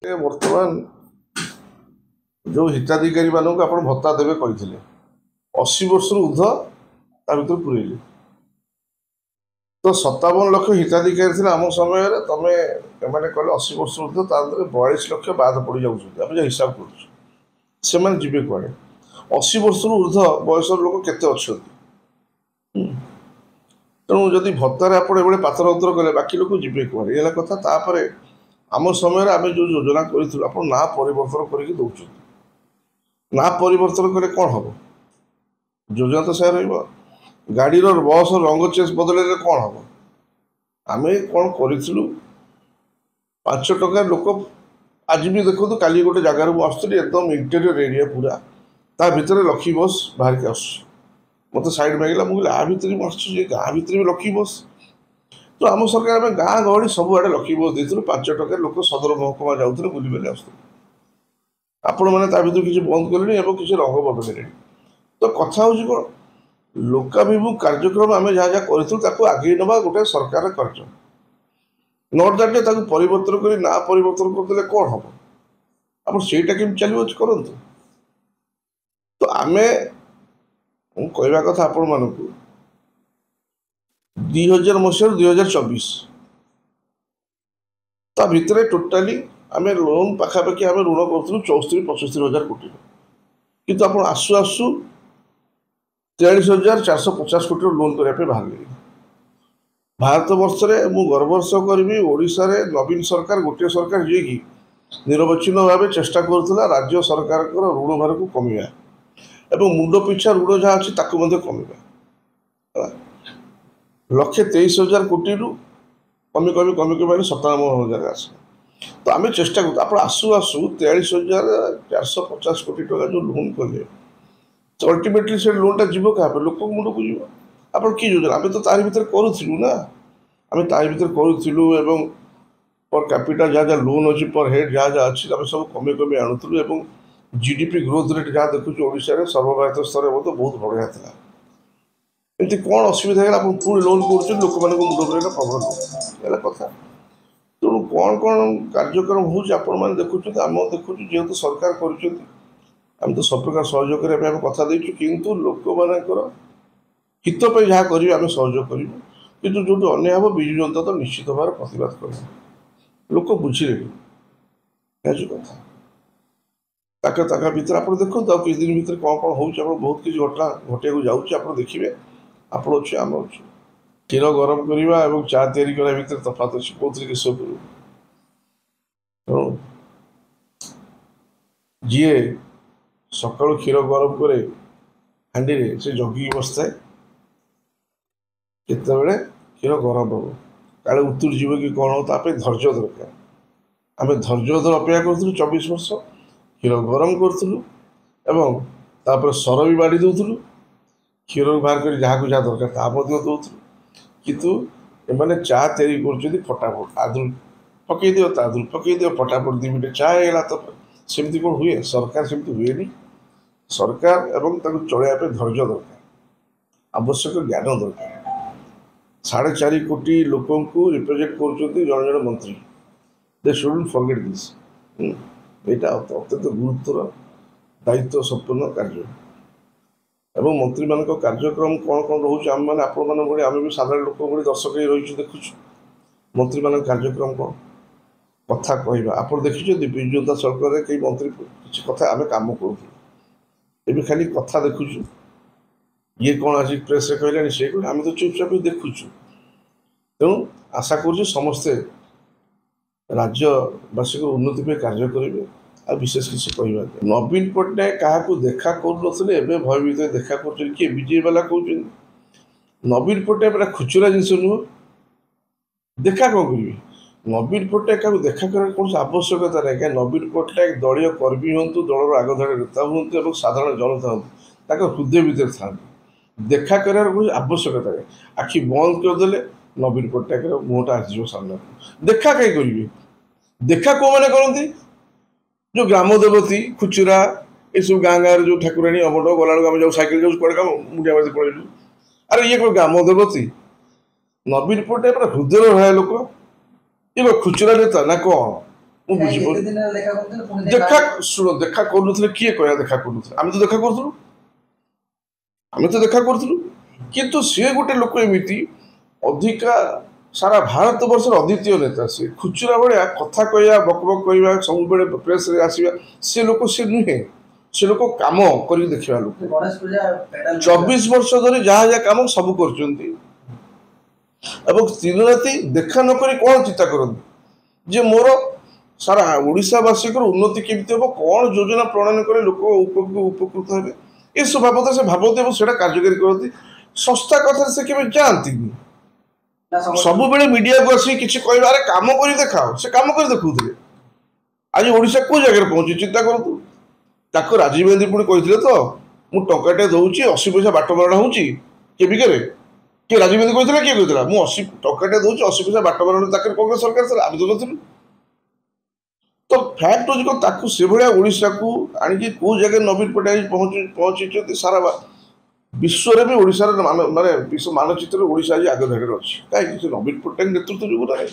ବର୍ତ୍ତମାନ जो हिताधिकारी मानक आप भत्ता देवे कही 80 वर्ष ऊर्ध ता भर पूरेले तो 57 लक्ष हिताधिकारी थे आम समय तुम एम कहे 80 वर्ष ऊर्ध ता 42 लक्ष बाद पड़ जाऊँ हिसाब कर जी कड़े 80 वर्ष ऊर्ध बयस लोक केते अच्छा तेणु जदि भत्तार आप पातर अंतर कले बाकी लोक जी कड़े ये कथा तापर आम समय आम जो योजना करूँ आप ना परिवर्तन करके दौरान ना परिवर्तन कले कौन हम योजना तो से गाड़ी बस रंग चेंज बदल कौन हम आम कौन करूँ 5 टका लोक आज भी देखो काली गोटे जगार मुझे एकदम इंटेरियर एरिया पूरा ता भितर लक्ष्मी बस बाहर के आस मत साइड मांगला मुझे आ भितर मुझे गाँ भितर भी लक्ष्मी बस तो आम सरकार आम गाँ गहली सबुआड़े लक्ष्मी बस देते 5 टका लोक सदर महकुमा जाते बुले आस आपण मैंने किसी बंद कले किसी रंग बदल तो कथा हूँ कौन लोकाभिमुख कार्यक्रम आम जहाँ जहाँ करूँ आगे नवा गोटे सरकार कार्य नट दैट परिवर्तन कर ना परिवर्तन करदे कौन हम आप सहीटा केम चलो करूँ तो आम कहवा कथा आपण मानक 2000 मसीह 2024 ता भितर टोटाली आम लोन पाखापाखि आम ऋण करूँ 74-75 हजार कोटी किंतु आप आसु आसु 43,450 कोटी लोन करने बाहर भारत वर्ष में गर्वर सह करी ओडिशा रे नवीन सरकार गोटे सरकार जी की निरवच्छिन्न भाव चेष्टा करुला राज्य सरकार ऋण भार को कमिया एवं मुंड पिछा ऋण जहाँ अच्छी कमिया 1,23,000 कोटी रु कमी कमी कमी कमी 97,000 आस तो आम चेष्टा कर आप आसु आसु 43,450 कोटी टका जो लोन कले अल्टीमेटली से लोनटा जीव क्या लोक मुंड को जीव आप कि योजना आम तो तार भर करूँ ना आम तार भर करूँ पर कैपिटा जहाँ जहाँ लोन अच्छी पर हेड जहाँ जहाँ अच्छी आम सब कमी कमी आणुलु जीडीपी ग्रोथ रेट जहाँ देखुँ ओडिशा सर्वभारत स्तर में तो बहुत बढ़िया था एमती कौन असुविधा है पुणी लोन कर लोक मुंड पर प्रॉब्लम कथा तेणु कौन कौन कार्यक्रम हो देखुं आम देखुँ जेहेतु सरकार कर सब प्रकार सहयोग करने कथा देचु किंतु लोक मानकर हित जहाँ करें सहयोग करूँ कि जो अन्याय हम विजु जनता तो निश्चित भाव प्रतिवाद कर लोक बुझे कथा ताका भर आप देखो किस दिन भर कौन कौन हो बहुत किसी घटना घटिया जाऊँच आप देखिए आप अच्छे आम अच्छे क्षीर गरम करवा और चा तैयारी करने भितर तफात अच्छे कौन किस जी सका क्षीर गरम करे हांडी से जगी बसता केतबेले क्षीर गरम हम काले उतुर जीव कि कौन हो धैर्य दरकार आम धैर्य अपेक्षा करूँ 24 वर्ष क्षीर गरम करूँ सर भी बाड़ी दूलु क्षीर बाहर कर जहाँ जहाँ दरकार ता दौलु कितु एमाने चा तैयारी कर फटाफट आदुल पकई दियो तादुल पकई दियो फटाफट 2 मिनट चा है तो सेमती कौन हुए सरकार सेमती हुए सरकार एवं चलने धैर्य दरकार आवश्यक ज्ञान दरकार 4.5 कोटी लोक रिप्रेजेंट कर जड़े मंत्री दे शुडंट फॉरगेट दिस यहाँ अत्यंत गुरुत्वर दायित्व संपन्न कार्य एवं मंत्री मान कार्यक्रम कौन कौन रोचे आम मैंने आम भी साधारण लोक भाई दर्शक रही देखु मंत्री मान कार्यक्रम कौन कथा कहवा आप देखिए विजु जनता सरकार कई मंत्री किसी कथा आम कम करूँ खाली कथा देखु ये कौन आज प्रेस कहला सी कह आम तो चुपचाप देखु तेणु आशा कर समस्ते राज्यवासी को उन्नति पे कार्य करेंगे आ विशेष किसी कहवा नवीन पट्टनायक क्या देखा करुले भयभीत देखा कर किए बीजेपी वाला कहते नवीन पट्टनायक खुचुरा जिनस नुह देखा कौन करेंगे नवीन पट्टनायक क्या देखा कर कौन आवश्यकता नहीं क्या नवीन पट्टनायक दलीय कर्मी हूँ दलर आगधाड़ी नेता हूँ साधारण जनता हूँ हृदय भितर था देखा कर कोई आवश्यकता नहीं आखि बंद करदे नवीन पट्टनायक मुहटा आसो सामना देखा कहीं करेंगे देखा कौ मैंने करती जो ग्राम देवती खुचुरा ये सब गाँ गाँव जो ठाकुराणी अमट गला आम जाऊ सैकेल जाऊँ कड़े मुंडिया मारी पड़ेलु अरे ये कोई ग्राम देवती नवीन पट्टनायक हृदय रहा लोक ये खुचुरा नेता ना कौन ମୁଁ ବୁଝିପାରୁନି ଦେଖା ଶୁଣ ଦେଖା କରୁନଥିଲେ କିଏ କହିବା ଦେଖା କରୁନଥିଲେ ଆମେ ତ ଦେଖା କରୁଥିଲୁ କିନ୍ତୁ ସିଏ ଗୋଟେ ଲୋକ ଏମିତି ଅଧିକା ସାରା ଭାରତ ବର୍ଷର ଅଦ୍ୱିତୀୟ ନେତା ସିଏ ଖୁଚୁରା ଭଳିଆ କଥା କହିବା ବକବକ କହିବା ସବୁବେଳେ ପ୍ରେସରେ ଆସିବା ସେ ଲୋକ ସେ ନୁହେଁ ସେ ଲୋକ କାମ କରିକି ଦେଖିବା ଲୋକ 24 ବର୍ଷ ଧରି ଯାହା ଯାହା କାମ ସବୁ କରୁଛନ୍ତି ଏବଂ ଦିନ ରାତି ଦେଖା ନକରି କ'ଣ ଚିନ୍ତା କରନ୍ତି ଯେ ମୋର ସାରା ଓଡ଼ିଶାବାସୀଙ୍କର ଉନ୍ନତି କେମିତି ହେବ କ'ଣ ଯୋଜନା ପ୍ରଣୟନ କଲେ ଲୋକ ଉପକୃତ ହେବେ ଏସବୁ ବାବଦରେ ସେ ଭାବନ୍ତି ଏବଂ ସେଇଟା କାର୍ଯ୍ୟକାରୀ କରନ୍ତି ସଂସ୍ଥା କଥାରେ ସେ କେବେ ଯାଆନ୍ତିନି ସବୁବେଳେ ମିଡ଼ିଆକୁ ଆସିକି କିଛି କହିବା ଆରେ କାମ କରି ଦେଖାଅ ସେ କାମ କରି ଦେଖାଉଥିଲେ ଆଜି ଓଡ଼ିଶା କେଉଁ ଜାଗାରେ ପହଞ୍ଚି ଚିନ୍ତା କରନ୍ତୁ ତାକୁ ରାଜୀବ ଗାନ୍ଧୀ ପୁଣି କହିଥିଲେ ତ ମୁଁ ଟଙ୍କାଟେ ଦେଉଛି 80 ପଇସା ବାଟ ବରଣା ହେଉଛି କେବିକାରେ କିଏ ରାଜୀବ ଗାନ୍ଧୀ କହିଥିଲା କିଏ କହିଥିଲା ମୁଁ 80 ଟଙ୍କାଟେ ଦେଉଛି 80 ପଇସା ବାଟ ବରଣା ତାଙ୍କର କଂଗ୍ରେସ ସରକାର ଥିଲା ଆମେ ତ ନଥିଲୁ ତ ଫ୍ୟାକ୍ଟ ହେଉଛି କ'ଣ ତାକୁ ସେଭଳିଆ ଓଡ଼ିଶାକୁ ଆଣିକି କେଉଁ ଜାଗାରେ ନବୀନ ପଟ୍ଟନାୟକ ପହଞ୍ଚିଛନ୍ତି ସାରା ବିଶ୍ୱରେ ବି ଓଡ଼ିଶାର ମାନେ ବିଶ୍ୱ ମାନଚିତ୍ରରେ ଓଡ଼ିଶା ଆଜି ଆଗ ଜାଗାରେ ଅଛି କାହିଁକି ସେ ନବୀନ ପଟ୍ଟନାୟକ ନେତୃତ୍ୱ ଯୋଗୁଁ ନାହିଁ।